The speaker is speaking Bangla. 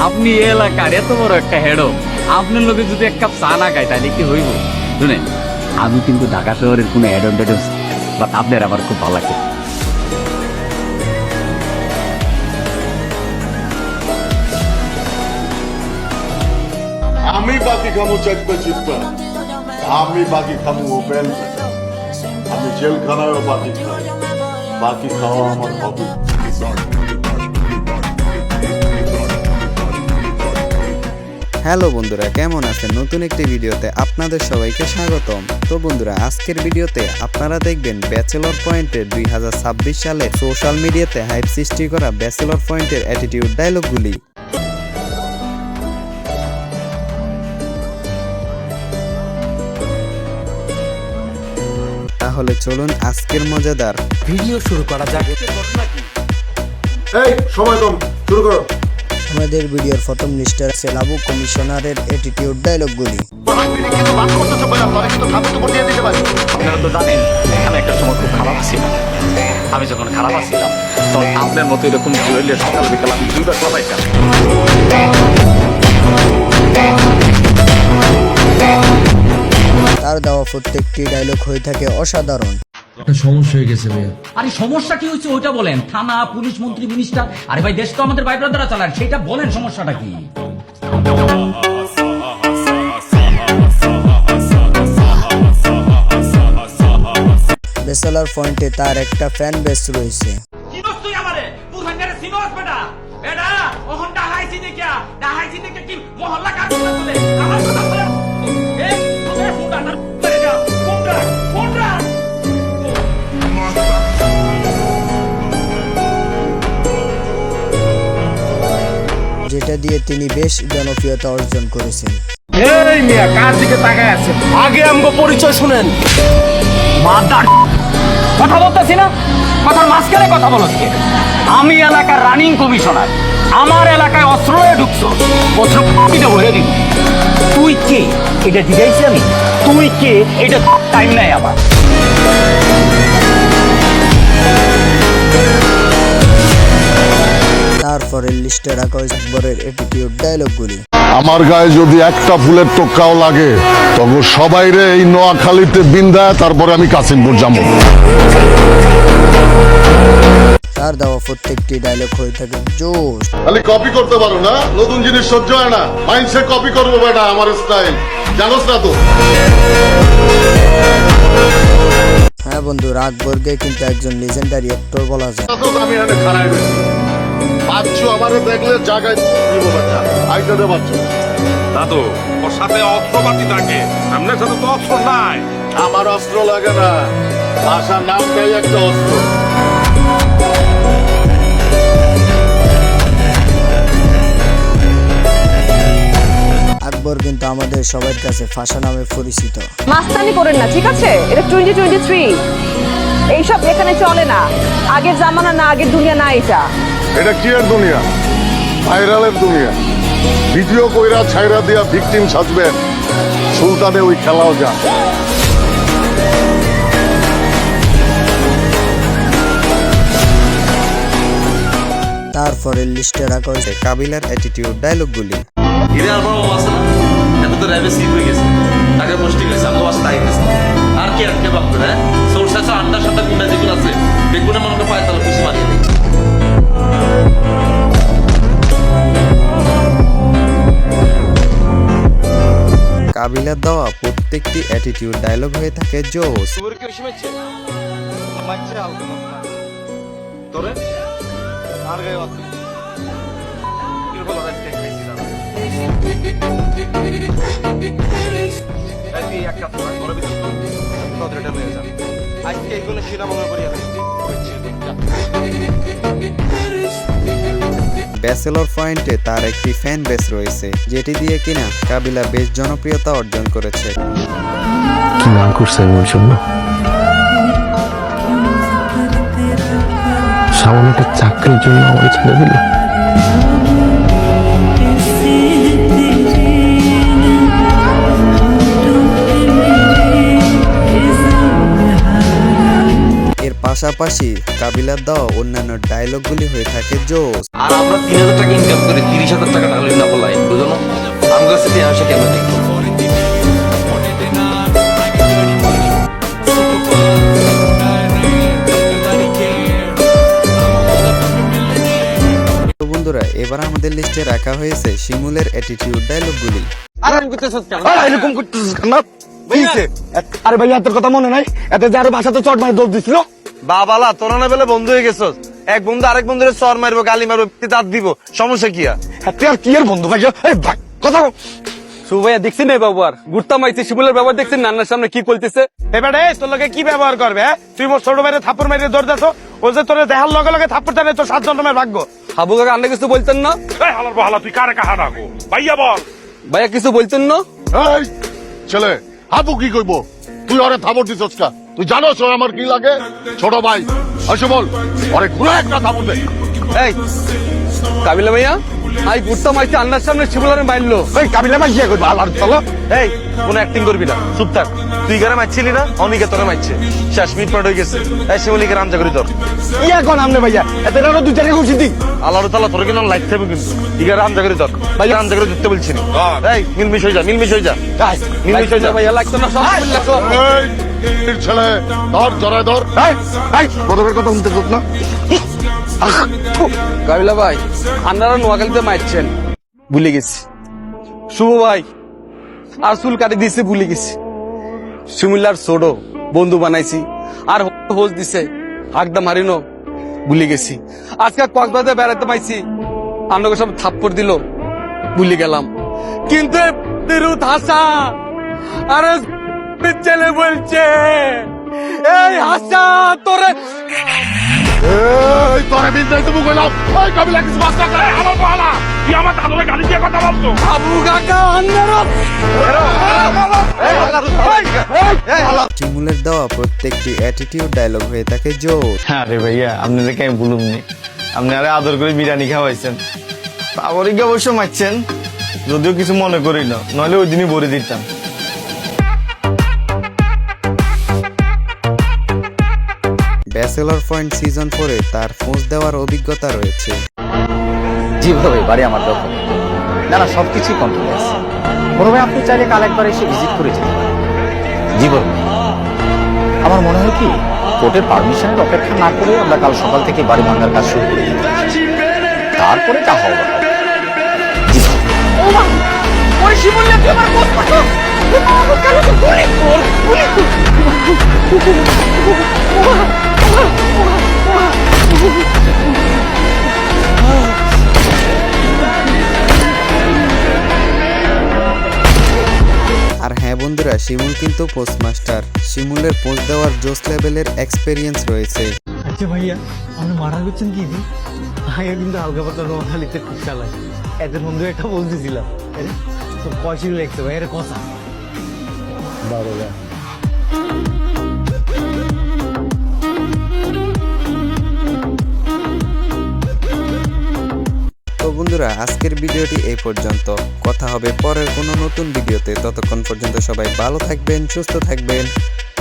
আপনি এই এলাকার এত বড় একটা হেডো, আপনার লোকে যদি এক কাপ চা না খায় তাহলে কি হইব? শুনেন, আমি কিন্তু ঢাকা শহরের কোনো অ্যাডভান্টেজ, বাট আপনার আমার খুব ভালো লাগে। আমি বাকি খামু চেপে চিপা, আমি বাকি খামু ওপেন, আমি জেলখানায়ও বাকি খাই, বাকি খাওয়া আমার হবি। হ্যালো বন্ধুরা, কেমন আছেন? নতুন একটি ভিডিওতে আপনাদের সবাইকে স্বাগতম। তো বন্ধুরা, আজকের ভিডিওতে আপনারা দেখবেন ব্যাচেলর পয়েন্টের 2026 সালে সোশ্যাল মিডিয়াতে হাইপ সৃষ্টি করা ব্যাচেলর পয়েন্টের অ্যাটিটিউড ডায়লগগুলি। তাহলে চলুন আজকের মজাদার ভিডিও শুরু করা যাক। এই সময় কম, শুরু করো। আমাদের ভিডিওর প্রথম লিস্টার আছে লাবু কমিশনারের অ্যাটিটিউড ডায়লগগুলি। আপনারা তো জানেন এখানে একটা সময় খুব খারাপ ছিল। আমি যখন খারাপ ছিলাম তখন আপনার মতো এরকম জুয়েলের সকাল বিকাল আমি দুইবার খাওয়াইতাম। তার দেওয়া প্রত্যেকটি ডায়লগ হয়ে থাকে অসাধারণ। একটা সমস্যা হয়ে গেছে ভাইয়া। আরে সমস্যা কি হয়েছে ওইটা বলেন। থানা, পুলিশ, মন্ত্রী, মিনিস্টার, আরে ভাই দেশ তো আমাদের ভাই ব্রাদাররা চালান, সেটা বলেন সমস্যাটা কি। ব্যাচেলর পয়েন্টে তার একটা ফ্যান বেস রয়েছে। যেটা দিয়ে তিনি বেশ জনপ্রিয়তা অর্জন করেছেন। এই মিয়া কার দিকে তাকায় আছেন? আগে আমগো পরিচয় শুনেন। মাদার কথা বলতেছি না, কথার মাঝখানে কথা বলছ কে? আমি এলাকার রানিং কমিশনার, আমার এলাকায় অস্ত্র নিয়ে ঢুকছো, অস্ত্র পিঠে ভরে দিব। তুই কে এটা জিজ্ঞাসি আমি? তুই কে এটা টাইম নাই আবার। তারপরে লিস্টে রাখা হয়েছে আকবরের অ্যাটিটিউড ডায়লগগুলি। আমার গায়ে যদি একটা ফুলের টোক্কাও লাগে তখন সবাই রে এই নোয়াখালীতে বিন্দায়, তারপরে আমি কাসিমপুর যাবো। তার দেওয়া প্রত্যেকটি ডায়লগ হয়ে থাকে জোশ। খালি কপি করতে পারো না, নতুন জিনিস সহ্য হয় না, মাইন্ডসে কপি করবো বেটা আমার স্টাইল, জানোস না তো? হ্যাঁ বন্ধু, আকবরকে কিন্তু একজন লেজেন্ডারি অ্যাক্টর বলা যায়। আমি এখানে খারাপ হয়েছি, বাচ্চু আমারে দেখলে জায়গায় দিব বেটা, আইটা দে বাচ্চু। দাদু ওর সাথে অস্ত্রপাতি থাকে, আপনার সাথে তো অস্ত্র নাই। আমার অস্ত্র লাগে না, ভাষার নামটাই একটা অস্ত্র। আকবর কিন্তু আমাদের সবার কাছে ফাঁসা নামে পরিচিত। মাস্তানি করেন না, ঠিক আছে? এটা 2023, এইসব এখানে চলে না। আগের জামানা না, আগের দুনিয়া না এটা। এটা কি এর দুনিয়া? ভাইরালের দুনিয়া। ভিডিও কইরা ছাইরা দিয়া ভিকটিম সাজবেন, সুলতানে ওই খেলাও যা। তারপরে লিস্টে রাখা হয়েছে কাবিলার অ্যাটিটিউড ডায়লগগুলি। হিরে আর বড় আছে না, এত তো র্যাবে সিপ হয়ে গেছে, তাকে পোস্টিং হয়েছে, আমি বাসা আইতেছে আর কি আর কে বাপ করে সোর্স আছে, আন্ডার সাথে গুন্ডা যেগুলো আছে বেগুনে মনকে পায় তাহলে খুশি মারিয়ে দেয়। কাবিলার দেওয়া প্রত্যেকটি অ্যাটিটিউড ডায়লগ হয়ে থাকে জোশ। ব্যাচেলর পয়েন্টে তার একটি ফ্যান বেস রয়েছে, যেটি দিয়ে কিনা কাবিলা বেশ জনপ্রিয়তা অর্জন করেছে। কি নাম করছে ওর জন্য? সামান্য একটা চাকরির জন্য আমার ছেড়ে দিল। এর পাশাপাশি কাবিলার দেওয়া অন্যান্য ডায়লগগুলি হয়ে থাকে জোশ। আর আমরা 3,000 টাকা ইনকাম করে 30,000 টাকা ঢালি সেটি আমরা দেখব। তো বন্ধুরা এবার আমাদের লিস্টে রাখা হয়েছে শিমুলের অ্যাটিটিউড ডায়লগগুলি। আরে ভাই তোর কথা মনে নাই এতে যে আরো ভাষাতে চট মারি দোষ দিছিল বাবালা তোরা না বেলে বন্ধু হয়ে গেছস, এক বন্ধু আরেক বন্ধুরে চর মারবো, গালি মারবো, দাঁত দিব, সমস্যা কি আর? তুই আর কি এর বন্ধু ভাই এই ভাই কথা সুভাইয়া দেখছি না বাবু আর গুড়তা মাইছে শিমুলের ব্যবহার দেখছেন নান্নার সামনে কি করতেছে। এবারে তোর লগে কি ব্যবহার করবে হ্যাঁ? তুই মোর ছোট ভাইরে থাপ্পড় মারিয়ে দৌড় দাস, ও যে তোর দেহার লগে লগে থাপ্পড় টানে তোর 7 জন্মের ভাগ্য। হাবু কাকা আন্না কিছু বলতেন না? এই হালার বহালা তুই কারে কাহা ডাকো ভাইয়া বল। ভাইয়া কিছু বলতেন না? এই ছেলে হাবু কি কইব? তুই ওরে থাপড় দিছস কা? তুই জানোস ও আমার কি লাগে? ছোট ভাই আসে বল ওরে ঘুরে একটা থাপড় দে। এই কাবিলা ভাইয়া আই গুড়তা মাইছে আন্নার সামনে শিমুলের মারলো। এই কাবিলা ভাই কি করবে আলার চলো। এই কোন অ্যাক্টিং করবি না, চুপ থাক। তুই গারে মারছিলি না, অনিকে তোরা মারছে, 6 মিনিট পর হয়ে গেছে। এই শিমুলিকে রামজা করি তোর ইয়া কোন আমনে ভাইয়া এতে না দুই চারটে ঘুষি দিক। আল্লাহ তাআলা তোর কিন্তু লাইট থাকবে, কিন্তু ইগারে রামজা করি তোর ভাই, রামজা করে দিতে বলছিনি। এই মিলমিশ হয়ে যা, মিলমিশ হয়ে যা, মিলমিশ হয়ে যা। ভাইয়া লাগতো না সব লাগতো। এই ছেলে ধর জড়ায় ধর। এই এই বড়দের কথা শুনতে চোখ না। কাবিলা ভাই আন্নারা নোয়াখালীতে মারছেন ভুলে গেছি। শুভ ভাই আর চুল কাটি দিছে ভুলে গেছি। শিমুলার ছোট বন্ধু বানাইছি আর হোস দিছে হাকদা মারিনো ভুলে গেছি। আজকে কক্সবাজারে বেড়াতে পাইছি, আপনাকে সব থাপ্পড় দিল ভুলে গেলাম। কিন্তু তিরুত হাসা আরে ছেলে বলছে এই হাসা তোরে এই তোরে বিন্দাই তুমি কইলাম ওই কাবিলা কিছু বাস্তা করে হালার বহালা তুই আমার দাদুরে গালি দিয়ে কথা বলতো। আবু কাকা আন্নারা শিমুলের দেওয়া প্রত্যেকটি অ্যাটিটিউড ডায়লগ হয়ে থাকে জোর। আরে ভাইয়া আপনাদেরকে আমি বলুমনি, আপনি আরে আদর করে বিরিয়ানি খাওয়াইছেন, তারপরে অবশ্য মারছেন, যদিও কিছু মনে করি না, নইলে ওই দিনই ভরে দিতাম। ব্যাচেলর পয়েন্ট সিজন 4-এ তার ফোঁস দেওয়ার অভিজ্ঞতা রয়েছে। যেভাবে বাড়ি আমার দখল না না সবকিছুই কন্ট্রোল আছে। বড় ভাই আপনি চাইলে কাল একবার এসে ভিজিট করে যেতে পারেন। জীবন আমার মনে হয় কি কোর্টের পারমিশনের অপেক্ষা না করে আমরা কাল সকাল থেকে বাড়ি ভাঙার কাজ শুরু করে দিতে পারি। তারপরে যা হবে আর হ্যাঁ বন্ধুরা শিমুল কিন্তু পোস্টমাস্টার, শিমুলের পোস্ট দেওয়ার জোস লেভেলের এক্সপেরিয়েন্স রয়েছে। আচ্ছা ভাইয়া আপনি মারা করছেন কি? আগে কিন্তু হালকা পাতলা নোয়াখালীতে খুব চালাই, এদের বন্ধু একটা বলতেছিলাম তো কয়সি লাগছে ভাই, এটা কথা বাবা। তো বন্ধুরা আজকের ভিডিওটি এই পর্যন্ত, কথা হবে পরের কোনো নতুন ভিডিওতে। ততক্ষণ পর্যন্ত সবাই ভালো থাকবেন, সুস্থ থাকবেন।